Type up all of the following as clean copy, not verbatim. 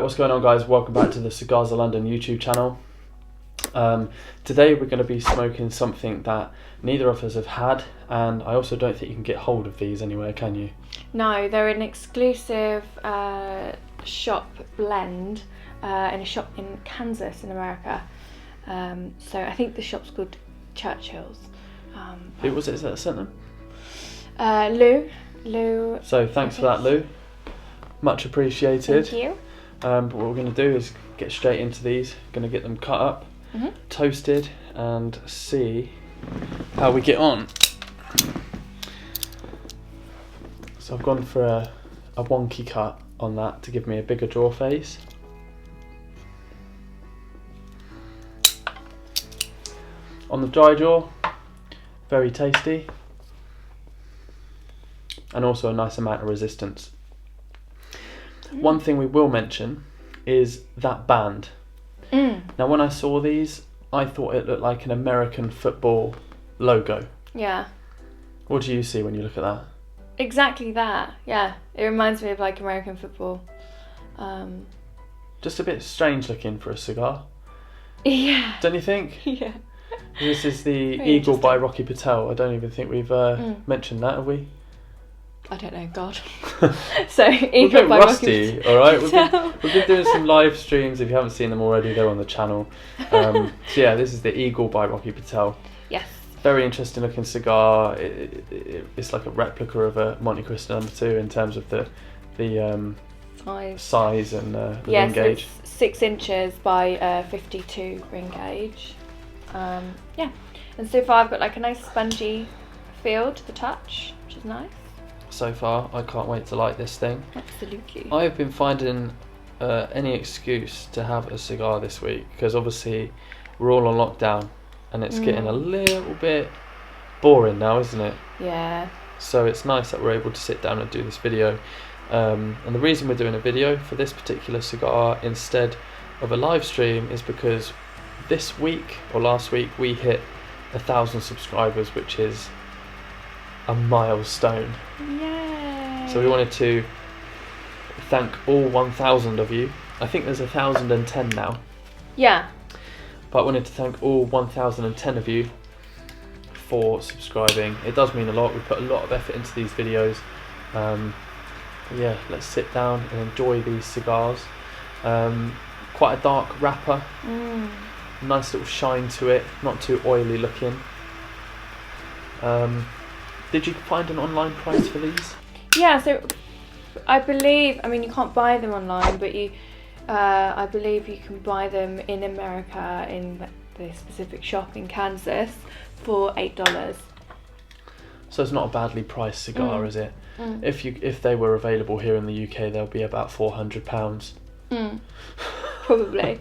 what's going on, guys? Welcome back to the Cigars of London YouTube channel. Today we're going to be smoking something that neither of us have had, and I also don't think you can get hold of these anywhere, can you? No, they're an exclusive shop blend in a shop in Kansas in America. So I think the shop's called Churchill's. Who was it that sent them? Lou. So thanks for that, Lou. Much appreciated. Thank you. But what we're going to do is get straight into these. Going to get them cut up, toasted, and see how we get on. So I've gone for a wonky cut on that to give me a bigger draw face. On the dry jaw, very tasty, and also a nice amount of resistance. One thing we will mention is that band. Now when I saw these, I thought it looked like an American football logo. Yeah. What do you see when you look at that? Exactly that, yeah. It reminds me of like American football. Just a bit strange looking for a cigar. Yeah. Don't you think? Yeah. This is the Very Eagle by Rocky Patel. I don't even think we've mentioned that, have we? I don't know, God. So We're a Eagle bit by rusty, Rocky alright? Patel. We've been doing some live streams. If you haven't seen them already, they're on the channel. So yeah, this is the Eagle by Rocky Patel. Yes. Very interesting looking cigar. It's like a replica of a Monte Cristo No. 2 in terms of the size and the ring gauge. It's 6 inches by 52 ring gauge. Yeah, and so far I've got like a nice spongy feel to the touch, which is nice. So far, I can't wait to light this thing. Absolutely. I've been finding any excuse to have a cigar this week because obviously we're all on lockdown and it's getting a little bit boring now, isn't it? Yeah. So it's nice that we're able to sit down and do this video. And the reason we're doing a video for this particular cigar instead of a live stream is because this week or last week we hit 1,000 subscribers, which is a milestone. Yay. So we wanted to thank all 1,000 of you. I think there's 1,010 now. Yeah. But I wanted to thank all 1,010 of you for subscribing. It does mean a lot. We put a lot of effort into these videos. Yeah, let's sit down and enjoy these cigars. Quite a dark wrapper. Nice little shine to it. Not too oily looking. Did you find an online price for these? Yeah, so I believe, I mean you can't buy them online, but I believe you can buy them in America in the specific shop in Kansas for $8. So it's not a badly priced cigar, is it? If they were available here in the UK, they'll be about £400. Probably.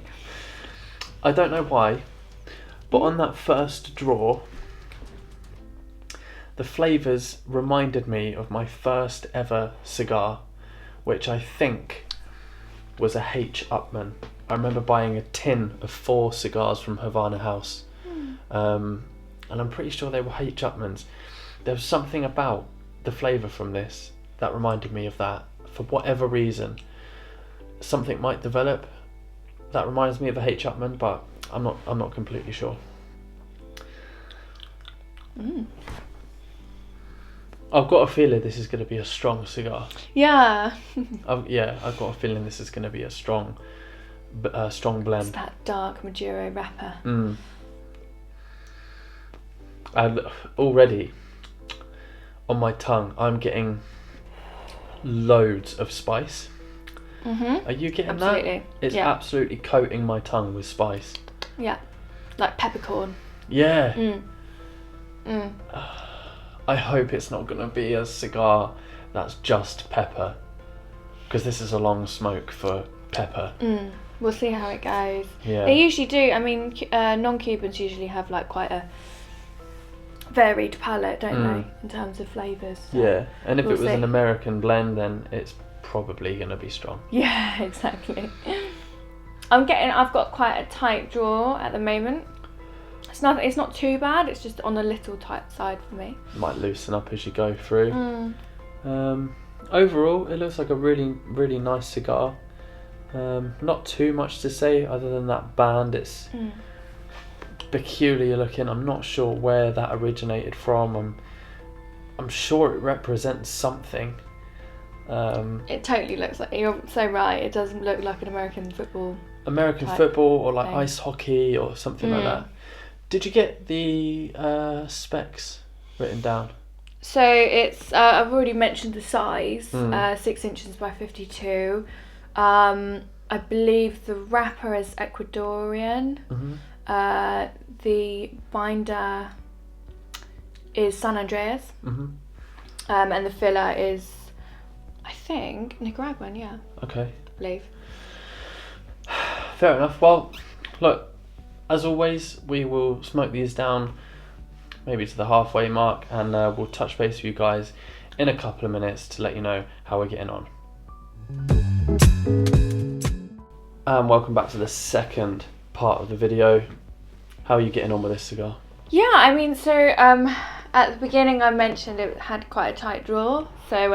I don't know why, but on that first draw, the flavours reminded me of my first ever cigar, which I think was a H. Upmann. I remember buying a tin of 4 cigars from Havana House, and I'm pretty sure they were H. Upmanns. There was something about the flavour from this that reminded me of that. For whatever reason, something might develop that reminds me of a H. Upmann, but I'm not completely sure. I've got a feeling this is going to be a strong cigar. Yeah. I've got a feeling this is going to be a strong blend. It's that dark Maduro wrapper. And already on my tongue, I'm getting loads of spice. Are you getting Absolutely. that? It's absolutely coating my tongue with spice. Yeah, like peppercorn. Yeah. I hope it's not going to be a cigar that's just pepper, because this is a long smoke for pepper. We'll see how it goes. Yeah. They usually do. I mean, non-Cubans usually have like quite a varied palette, don't they, in terms of flavours. So yeah, and if we'll it was see. an American blend, then it's probably going to be strong. Yeah, exactly. I've got quite a tight draw at the moment. It's not too bad, it's just on a little tight side for me. Might loosen up as you go through. Overall, it looks like a really, really nice cigar. Not too much to say other than that band. It's peculiar looking. I'm not sure where that originated from. I'm sure it represents something. It totally looks like, you're so right, it doesn't look like an American football football or like thing. ice hockey or something like that. Did you get the specs written down? So it's I've already mentioned the size, 6 inches by 52. I believe the wrapper is Ecuadorian. The binder is San Andreas. And the filler is, I think, Nicaraguan, yeah. Okay. I believe. Fair enough. Well, look, as always, we will smoke these down maybe to the halfway mark, and we'll touch base with you guys in a couple of minutes to let you know how we're getting on. And welcome back to the second part of the video. How are you getting on with this cigar? Yeah, I mean, so at the beginning I mentioned it had quite a tight draw, so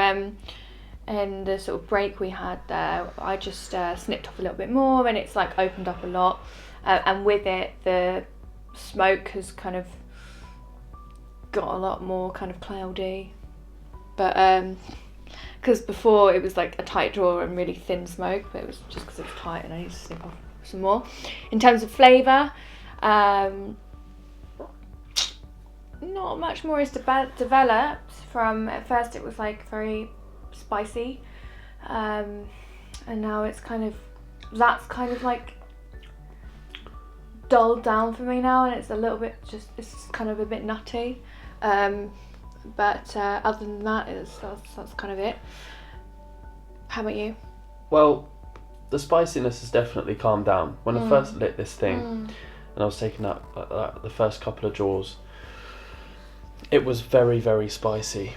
in the sort of break we had there, I just snipped off a little bit more, and it's like opened up a lot, and with it the smoke has kind of got a lot more kind of cloudy, but because before it was like a tight draw and really thin smoke, but it was just because it was tight and I need to snip off some more. In terms of flavour, not much more is developed from, at first it was like very spicy, and now it's kind of, that's kind of like dulled down for me now, and it's a little bit just, it's kind of a bit nutty, but other than that, that's kind of it. How about you? Well, the spiciness has definitely calmed down. When I first lit this thing and I was taking that the first couple of draws, it was very, very spicy.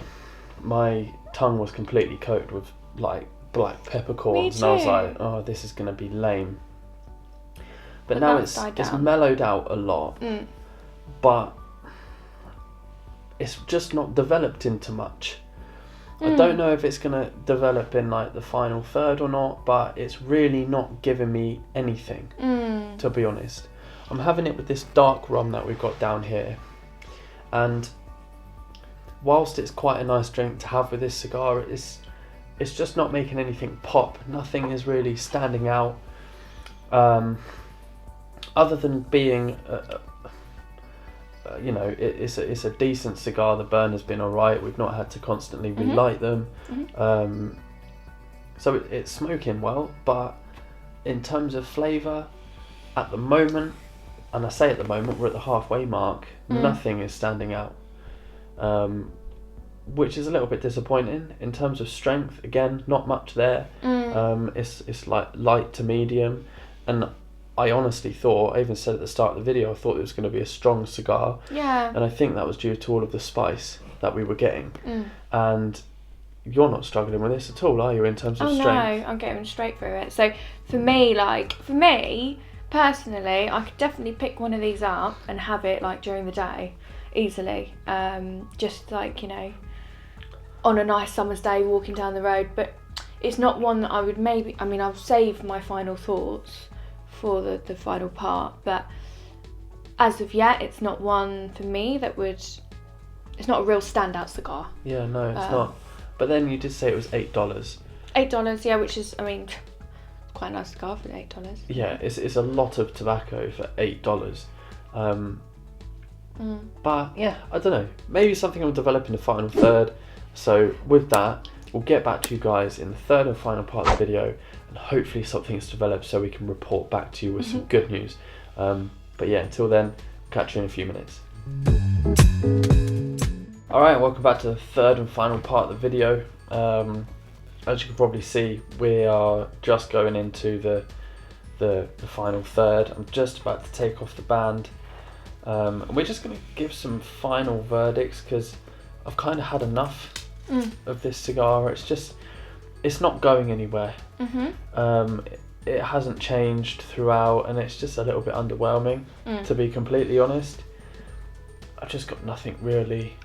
My tongue was completely coated with like black peppercorns, and I was like, oh, this is going to be lame. But now it's mellowed out a lot, but it's just not developed into much. I don't know if it's going to develop in like the final third or not, but it's really not giving me anything, to be honest. I'm having it with this dark rum that we've got down here, and whilst it's quite a nice drink to have with this cigar, it's just not making anything pop. Nothing is really standing out, other than being you know, it's a decent cigar. The burn has been alright. We've not had to constantly relight them, so it's smoking well. But in terms of flavour, at the moment, and I say at the moment, we're at the halfway mark, nothing is standing out, which is a little bit disappointing. In terms of strength, again, not much there. It's like light to medium, and I honestly thought, I even said at the start of the video, I thought it was going to be a strong cigar. Yeah. And I think that was due to all of the spice that we were getting. And you're not struggling with this at all, are you, in terms of strength? No, I'm getting straight through it. So for me personally, I could definitely pick one of these up and have it like during the day, easily. Just like, you know, on a nice summer's day walking down the road. But it's not one that I would I'll save my final thoughts for the final part, but as of yet it's not one for me that would, it's not a real standout cigar. Yeah, no, it's not. But then you did say it was $8. Yeah, which is, I mean, quite a nice cigar for $8. Yeah, it's a lot of tobacco for $8. But yeah, I don't know, maybe something will develop in the final third. So with that, we'll get back to you guys in the third and final part of the video, and hopefully something's developed so we can report back to you with some good news. But yeah, until then, catch you in a few minutes. Alright, welcome back to the third and final part of the video. As you can probably see, we are just going into the final third. I'm just about to take off the band. We're just going to give some final verdicts because I've kind of had enough of this cigar. It's not going anywhere. It hasn't changed throughout, and it's just a little bit underwhelming, to be completely honest. I've just got nothing really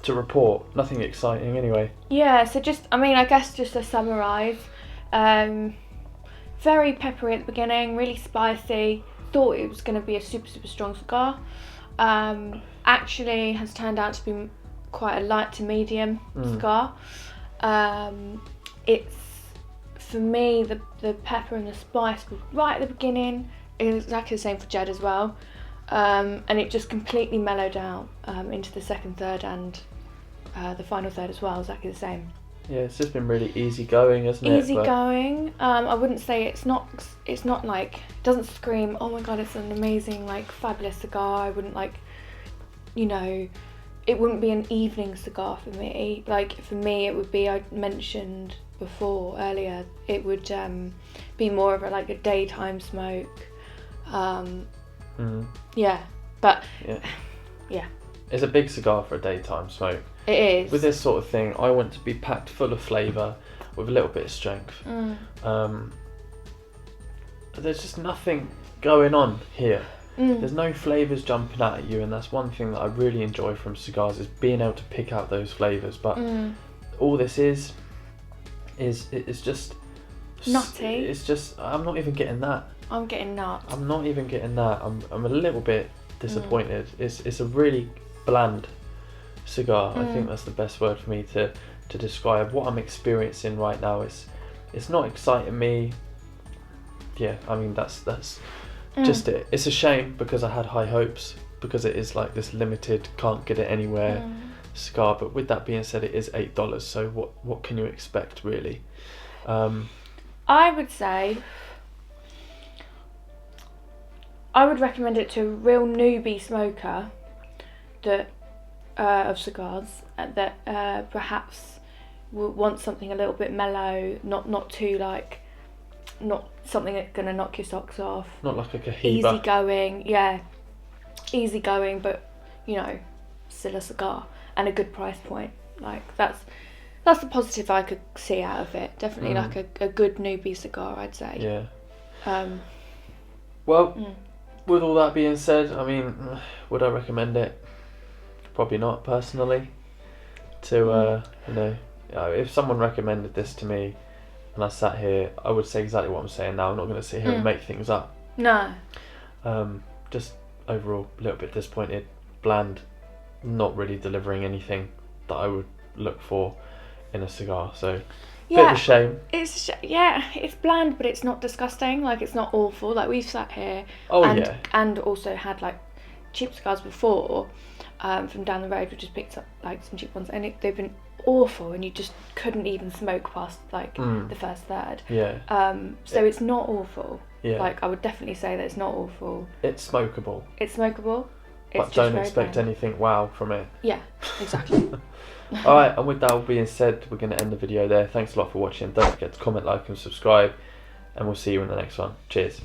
to report, nothing exciting anyway. Yeah, so I guess just to summarise, very peppery at the beginning, really spicy. Thought it was going to be a super strong cigar. Actually has turned out to be quite a light to medium cigar. It's, for me, the pepper and the spice was right at the beginning. It was exactly the same for Jed as well. And it just completely mellowed out into the second third and the final third as well, exactly the same. Yeah, it's just been really easy going, hasn't it? Easy going. I wouldn't say it's not like, it doesn't scream, oh my god, it's an amazing, like, fabulous cigar. I wouldn't, like, you know, it wouldn't be an evening cigar for me. Like, for me, it would be, I mentioned before, earlier, it would be more of a daytime smoke. Yeah, but yeah. It's a big cigar for a daytime smoke. It is. With this sort of thing, I want to be packed full of flavour with a little bit of strength. There's just nothing going on here. There's no flavours jumping out at you, and that's one thing that I really enjoy from cigars, is being able to pick out those flavours. But all this is just nutty. It's just, I'm not even getting that. I'm getting nuts. I'm not even getting that. I'm a little bit disappointed. It's a really bland cigar. I think that's the best word for me to describe what I'm experiencing right now. It's not exciting me. Yeah, I mean that's just it. It's a shame because I had high hopes, because it is like this limited, can't get it anywhere cigar. But with that being said, it is $8. So what can you expect, really? I would say I would recommend it to a real newbie smoker that of cigars that perhaps will want something a little bit mellow, not too like, not something that's gonna knock your socks off. Not like a Cohiba. Easy going, but you know, still a cigar and a good price point. Like that's the positive I could see out of it. Definitely like a good newbie cigar, I'd say. Yeah. With all that being said, I mean, would I recommend it? Probably not, personally. To you know, if someone recommended this to me and I sat here, I would say exactly what I'm saying now. I'm not going to sit here and make things up. No. Just overall a little bit disappointed, bland, not really delivering anything that I would look for in a cigar. So bit of a shame. It's bland, but it's not disgusting. Like, it's not awful. Like, we've sat here and also had like cheap cigars before from down the road. We just picked up like some cheap ones, and they've been awful, and you just couldn't even smoke past like the first third. So it's not awful. Like, I would definitely say that it's not awful. It's smokable. But don't expect anything wow from it. Yeah, exactly. Alright, and with that all being said, we're going to end the video there. Thanks a lot for watching. Don't forget to comment, like and subscribe, and we'll see you in the next one. Cheers.